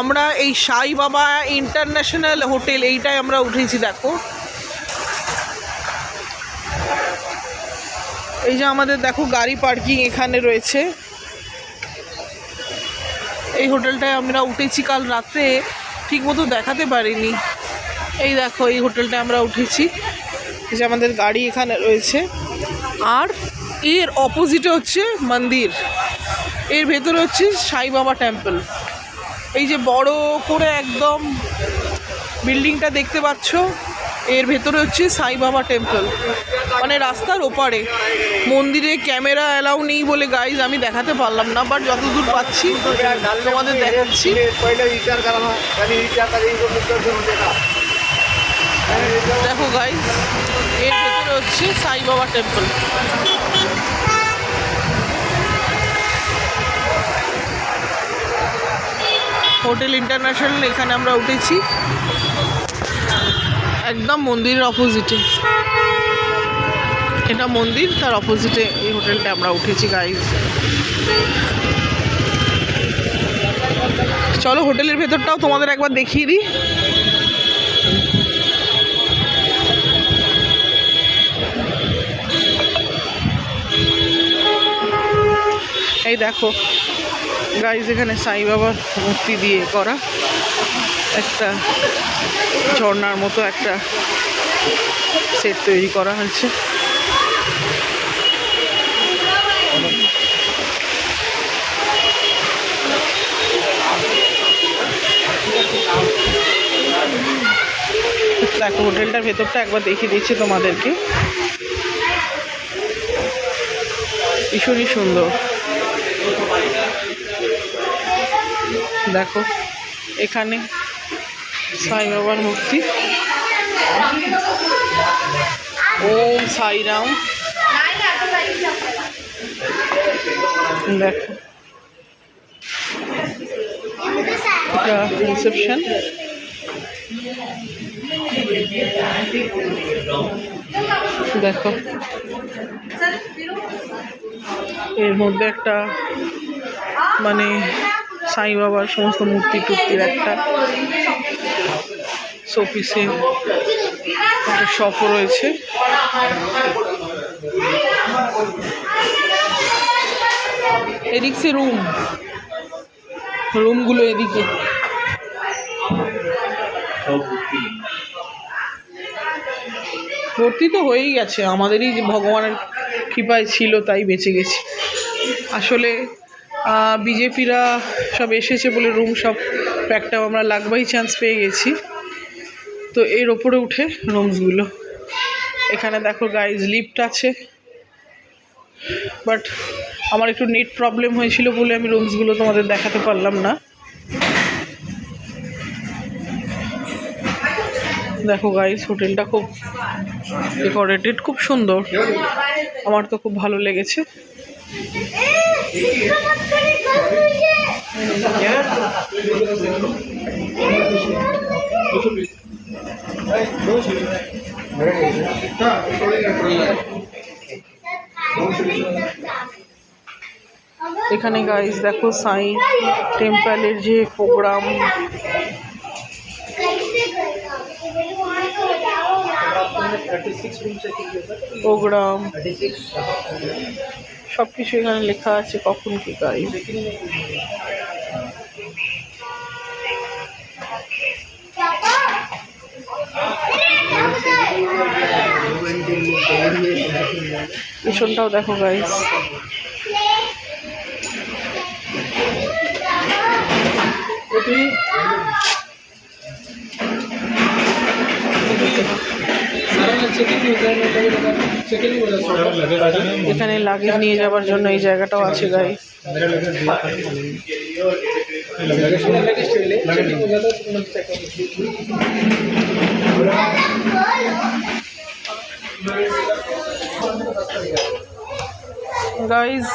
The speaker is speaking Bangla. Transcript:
আমরা এই সাই বাবা ইন্টারন্যাশনাল হোটেল এইটাই আমরা উঠেছি। দেখো এই যে আমাদের দেখো গাড়ি পার্কিং এখানে রয়েছে। এই হোটেলটায় আমরা উঠেছি কাল রাতে, ঠিক মতো দেখাতে পারিনি। এই দেখো এই হোটেলটায় আমরা উঠেছি, যে আমাদের গাড়ি এখানে রয়েছে। আর এর অপোজিটে হচ্ছে মন্দির, এর ভেতরে হচ্ছে সাই বাবা টেম্পল। এই যে বড় করে একদম বিল্ডিংটা দেখতে পাচ্ছ, এর ভেতরে হচ্ছে সাই বাবা টেম্পল, মানে রাস্তার ওপারে। মন্দিরে ক্যামেরা অ্যালাউ নেই বলে গাইজ আমি দেখাতে পারলাম না, বাট যতদূর পাচ্ছি তোমাদের দেখাচ্ছি। দেখো গাইজ এর ভেতরে হচ্ছে সাই বাবা টেম্পল। হোটেল ইন্টারন্যাশনাল এখানে আমরা উঠেছি, একদম মন্দিরের অপোজিটে। এটা মন্দির, তার অপোজিটে এই হোটেলটা আমরা উঠেছি গাইজ। চলো হোটেলের ভেতরটাও তোমাদের একবার দেখিয়ে দিই। এই দেখো গাইজ এখানে সাই বাবার মূর্তি দিয়ে করা একটা ঝর্ণার মতো একটা সেট তৈরি করা হয়েছে। দেখো হোটেলটার ভেতরটা একবার দেখিয়ে দিচ্ছি তোমাদেরকে, ভীষণই সুন্দর। দেখো এখানে সাই বাবার মূর্তি, ওম সাই রাম। দেখো এটা রিসেপশন। দেখো এর মধ্যে একটা মানে সাই বাবার সমস্ত মূর্তি টুর্তির একটা শোপিসের একটা শপও রয়েছে। এদিকে রুমগুলো এদিকে। ভর্তি তো হয়েই গেছে, আমাদেরই ভগবানের কৃপায় ছিল তাই বেঁচে গেছি। আসলে বিজেপিরা সব এসেছে বলে রুম সব প্যাকটাও আমরা লাগবাই চান্স পেয়ে গেছি। তো এর ওপরে উঠে রুমসগুলো, এখানে দেখো গাইজ লিফট আছে, বাট আমার একটু নেট প্রবলেম হয়েছিল বলে আমি রুমসগুলো তোমাদের দেখাতে পারলাম না। দেখো গাইজ হোটেলটা খুব ডেকোরেটেড, খুব সুন্দর, আমার তো খুব ভালো লেগেছে। এখানে গাইজ দেখো সাই টেম্পলের যে প্রোগ্রাম, সব কিছু এখানে লেখা আছে, কখন কি গাইজ। পিছনটাও দেখো গাইজ। এখানে লাগেজ নিয়ে যাওয়ার জন্য এই জায়গাটাও আছে গাইজ। गाइस